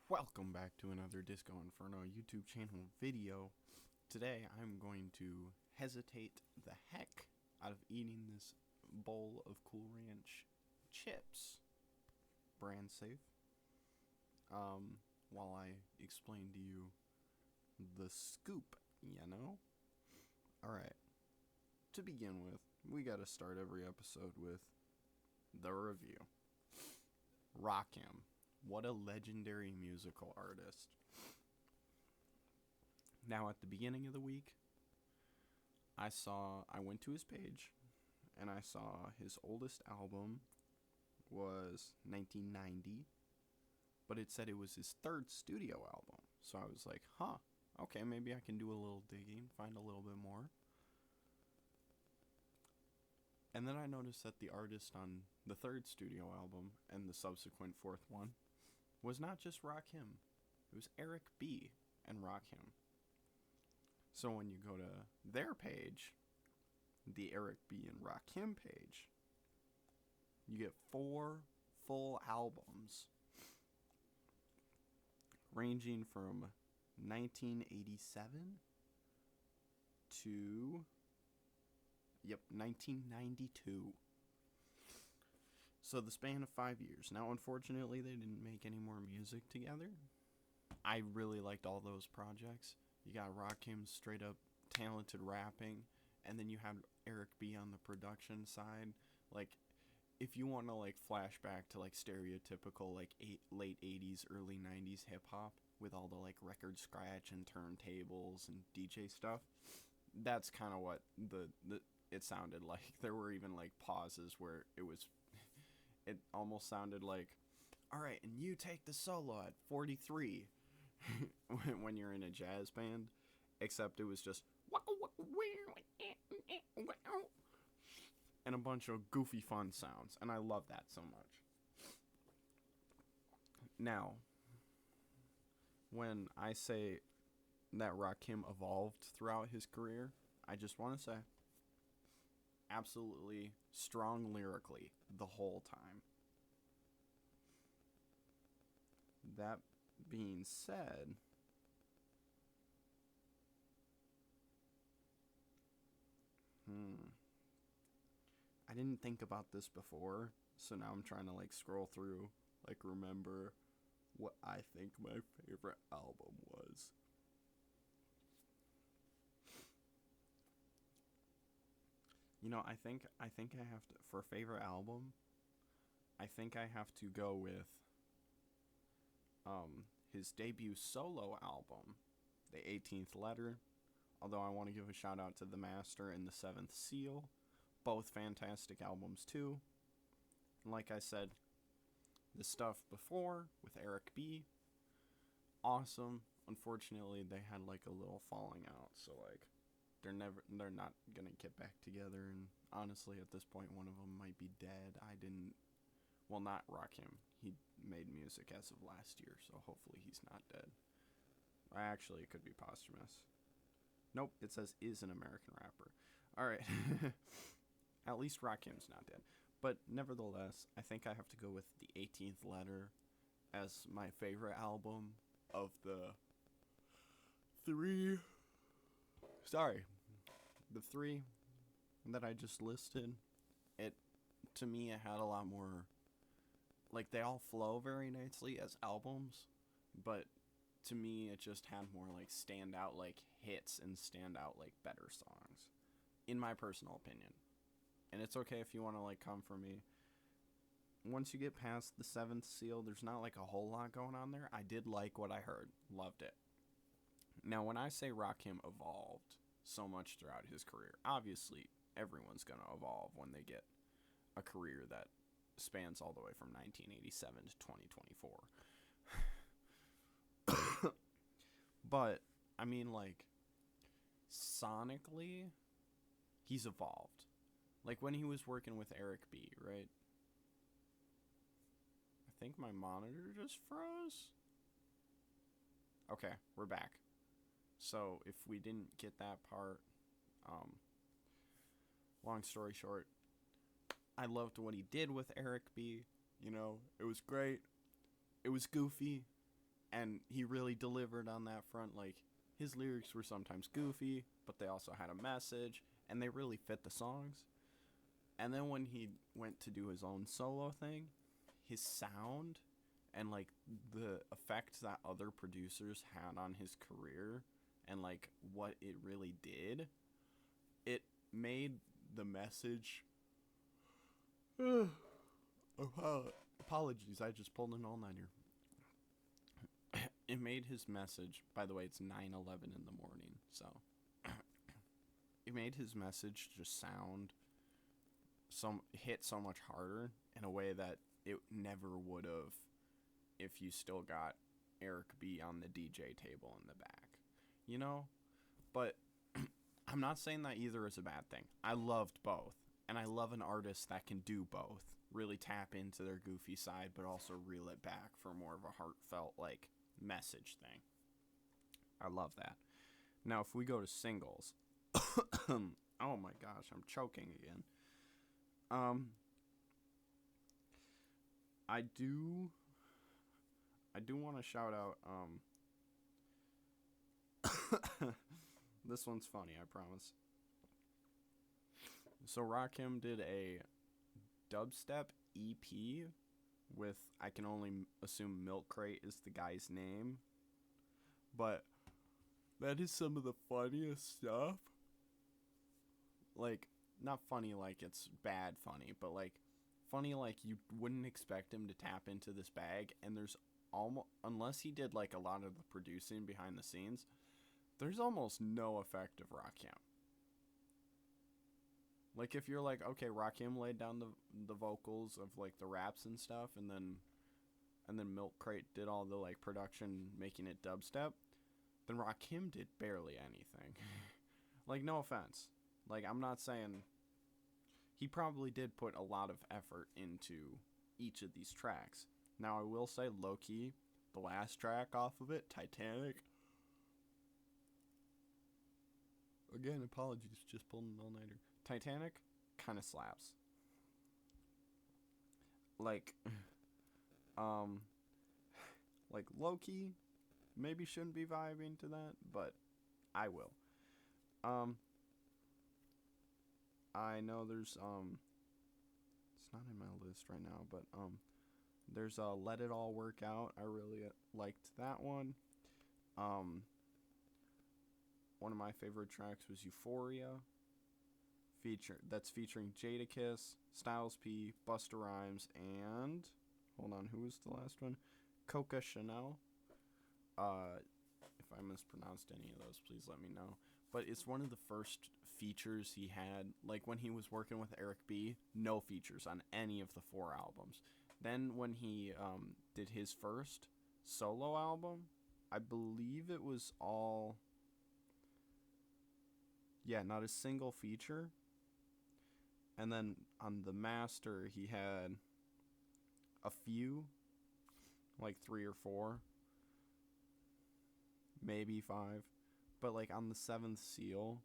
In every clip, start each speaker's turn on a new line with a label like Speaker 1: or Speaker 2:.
Speaker 1: Welcome back to another Disco Inferno YouTube channel video. Today I'm going to hesitate the heck out of eating this bowl of Cool Ranch chips, brand safe, while I explain to you the scoop, Alright, to begin with, we gotta start every episode with the review. Rakim. What a legendary musical artist. Now, at the beginning of the week, I went to his page, and I saw his oldest album was 1990, but it said it was his third studio album. So I was like, okay, maybe I can do a little digging, find a little bit more. And then I noticed that the artist on the third studio album and the subsequent fourth one was not just Rakim. It was Eric B. and Rakim. So when you go to their page, the Eric B. and Rakim page, you get 4 full albums ranging from 1987 to 1992. So the span of 5 years. Now, unfortunately, they didn't make any more music together. I really liked all those projects. You got Rakim's straight up talented rapping, and then you had Eric B on the production side. Like, if you want to flashback to stereotypical late 80s, early 90s hip hop with all the record scratch and turntables and DJ stuff, that's kind of what it sounded like. There were even pauses where it almost sounded like, all right, and you take the solo at 43 when you're in a jazz band, except it was just and a bunch of goofy fun sounds, and I love that so much. Now, when I say that Rakim evolved throughout his career, I just want to say, absolutely strong lyrically the whole time. That being said, I didn't think about this before, so now I'm trying to scroll through, remember what I think my favorite album was. I think I have to, for favorite album, I think I have to go with his debut solo album, The 18th Letter, although I want to give a shout out to The Master and The Seventh Seal, both fantastic albums too. And like I said, the stuff before with Eric B, awesome. Unfortunately, they had a little falling out, so they're not gonna get back together, and honestly at this point one of them might be dead. Not Rakim. He made music as of last year, so hopefully he's not dead. Actually, it could be posthumous. Nope, it says is an American rapper. Alright. At least Rakim's not dead. But nevertheless, I think I have to go with The 18th Letter as my favorite album of the three that I just listed. To me, it had a lot more, they all flow very nicely as albums, but to me, it just had more standout hits and standout better songs, in my personal opinion. And it's okay if you want to come for me. Once you get past The Seventh Seal, there's not a whole lot going on there. I did like what I heard, loved it. Now, when I say Rakim evolved so much throughout his career, obviously everyone's gonna evolve when they get a career that spans all the way from 1987 to 2024. But I mean, sonically, he's evolved. When he was working with Eric B, right? I think my monitor just froze. Okay, we're back. So if we didn't get that part, long story short, I loved what he did with Eric B. It was great. It was goofy. And he really delivered on that front. Like, his lyrics were sometimes goofy, but they also had a message, and they really fit the songs. And then when he went to do his own solo thing, his sound and, like, the effect that other producers had on his career and, like, what it really did, it made the message... Apologies, I just pulled an all-nighter. It made his message... By the way, it's 9:11 in the morning, so... It made his message just sound... hit so much harder in a way that it never would have if you still got Eric B on the DJ table in the back, you know? But I'm not saying that either is a bad thing. I loved both, and I love an artist that can do both. Really tap into their goofy side, but also reel it back for more of a heartfelt, like, message thing. I love that. Now, if we go to singles... oh my gosh, I'm choking again. I do want to shout out, this one's funny, I promise. So Rakim did a dubstep EP with, I can only assume Milk Crate is the guy's name, but that is some of the funniest stuff. Like, not funny like it's bad funny, but like funny like you wouldn't expect him to tap into this bag, and there's almost, unless he did like a lot of the producing behind the scenes, there's almost no effect of Rakim. Like, if you're like, okay, Rakim laid down the vocals of like the raps and stuff, and then Milk Crate did all the like production making it dubstep, then Rakim did barely anything. Like, no offense. Like, I'm not saying... He probably did put a lot of effort into each of these tracks. Now, I will say, low-key, the last track off of it, Titanic... Again, apologies, just pulled an all-nighter. Titanic kind of slaps. Like, like, low-key, maybe shouldn't be vibing to that, but I will. I know there's, it's not in my list right now, but, there's, Let It All Work Out. I really liked that one. One of my favorite tracks was Euphoria. That's featuring Jadakiss, Styles P, Busta Rhymes, and, hold on, who was the last one? Coca Chanel. If I mispronounced any of those, please let me know. But it's one of the first features he had. Like, when he was working with Eric B, no features on any of the 4 albums. Then when he did his first solo album, I believe it was all... Yeah, not a single feature. And then on the master, he had a few, like 3 or 4, maybe 5. But like on the 7th seal,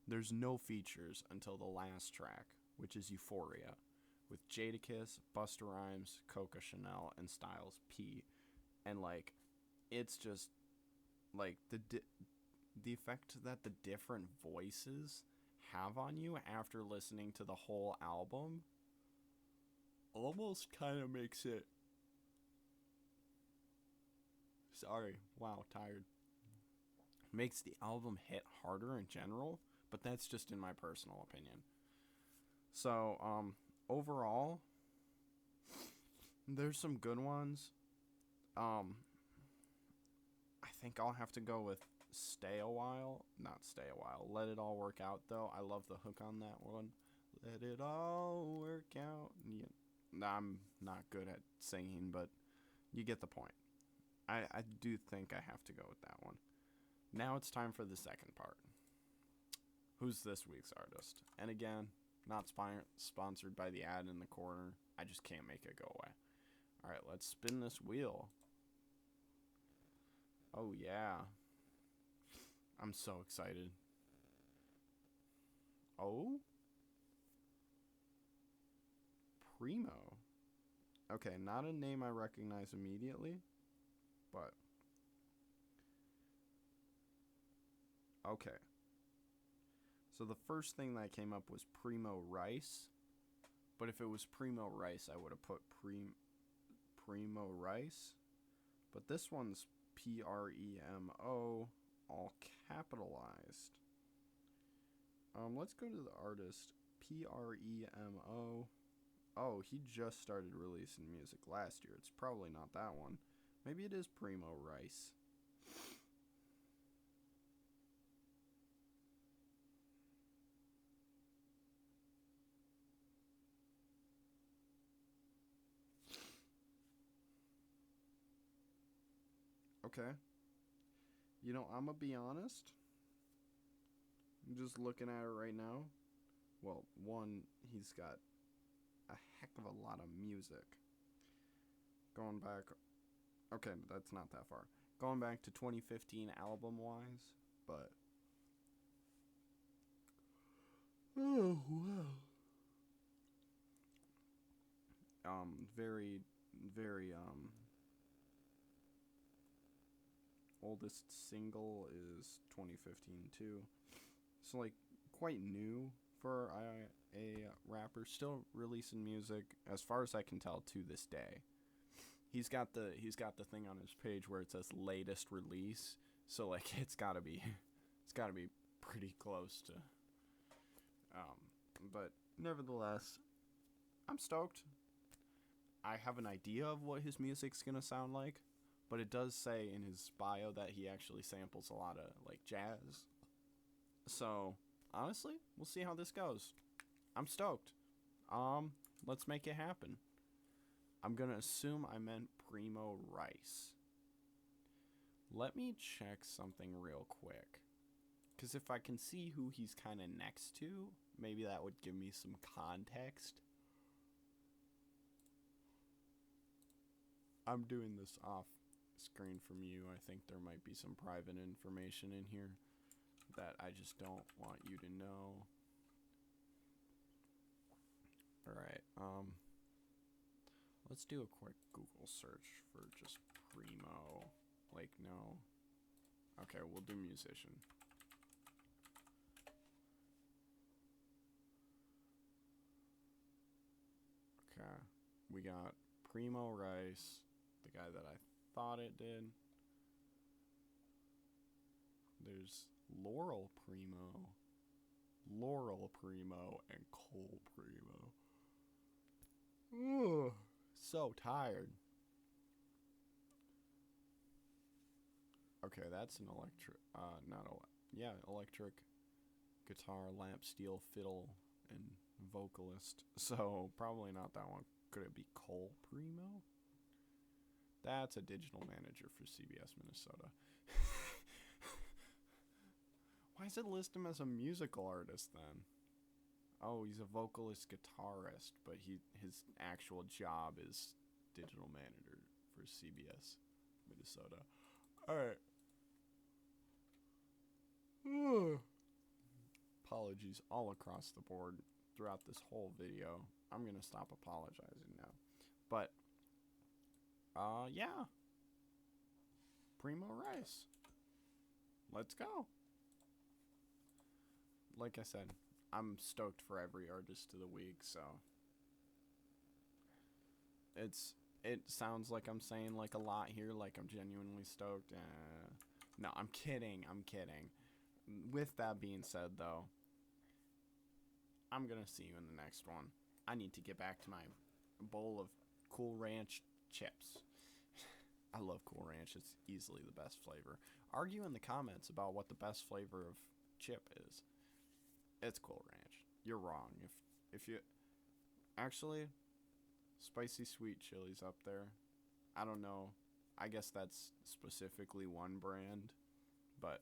Speaker 1: there's no features until the last track, which is Euphoria, with Jadakiss, Busta Rhymes, Coca Chanel, and Styles P. And like, it's just like the effect that the different voices have on you after listening to the whole album almost kind of makes it... Sorry, wow, tired. Makes the album hit harder in general, but that's just in my personal opinion. So, overall, there's some good ones. I think I'll have to go with Stay a While. Not Stay a While. Let It All Work Out, though. I love the hook on that one. Let it all work out. Yeah. I'm not good at singing, but you get the point. I do think I have to go with that one. Now it's time for the second part. Who's this week's artist? And again, not sponsored by the ad in the corner. I just can't make it go away. Alright, let's spin this wheel. Oh yeah. I'm so excited. Oh? Primo. Okay, not a name I recognize immediately, but Okay. So the first thing that came up was Primo Rice. But if it was Primo Rice, I would have put Primo Rice. But this one's Premo, all capitalized. Let's go to the artist. Premo. Oh, he just started releasing music last year. It's probably not that one. Maybe it is Primo Rice. Okay. You know, I'm gonna be honest. I'm just looking at it right now. Well, one, he's got a heck of a lot of music. Going back. Okay, that's not that far. Going back to 2015 album wise, but. Oh, wow. Very, very, oldest single is 2015 too. So, like, quite new for a rapper. Still releasing music, as far as I can tell, to this day. He's got the thing on his page where it says latest release. So, like, it's gotta be pretty close to. But nevertheless, I'm stoked. I have an idea of what his music's gonna sound like, but it does say in his bio that he actually samples a lot of, like, jazz. So, honestly, we'll see how this goes. I'm stoked. Let's make it happen. I'm gonna assume I meant Primo Rice. Let me check something real quick. Because if I can see who he's kind of next to, maybe that would give me some context. I'm doing this off screen from you. I think there might be some private information in here that I just don't want you to know. Alright, let's do a quick Google search for just Primo. Like, no. Okay, we'll do musician. Okay, we got Primo Rice, the guy that I thought it did. There's Laurel Primo, and Cole Primo. Ugh, so tired. Okay, that's an electric, electric guitar, lap steel, fiddle, and vocalist. So, probably not that one. Could it be Cole Primo? That's a digital manager for CBS Minnesota. Why does it list him as a musical artist then? Oh, he's a vocalist guitarist, but his actual job is digital manager for CBS Minnesota. Alright. Apologies all across the board throughout this whole video. I'm gonna stop apologizing now. But, yeah. Primo Rice. Let's go. Like I said, I'm stoked for every artist of the week, so. It sounds like I'm saying, like, a lot here, like I'm genuinely stoked. No, I'm kidding. With that being said, though, I'm gonna see you in the next one. I need to get back to my bowl of Cool Ranch chips. I love Cool Ranch. It's easily the best flavor. Argue in the comments about what the best flavor of chip is. It's Cool Ranch. You're wrong. If you actually, spicy sweet chili's up there. I don't know. I guess that's specifically one brand, but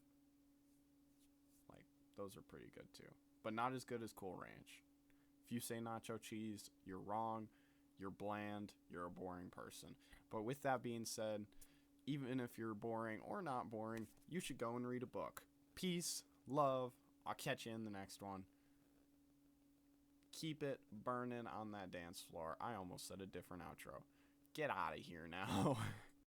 Speaker 1: like those are pretty good too. But not as good as Cool Ranch. If you say nacho cheese, you're wrong. You're bland. You're a boring person. But with that being said, even if you're boring or not boring, you should go and read a book. Peace, love. I'll catch you in the next one. Keep it burning on that dance floor. I almost said a different outro. Get out of here now.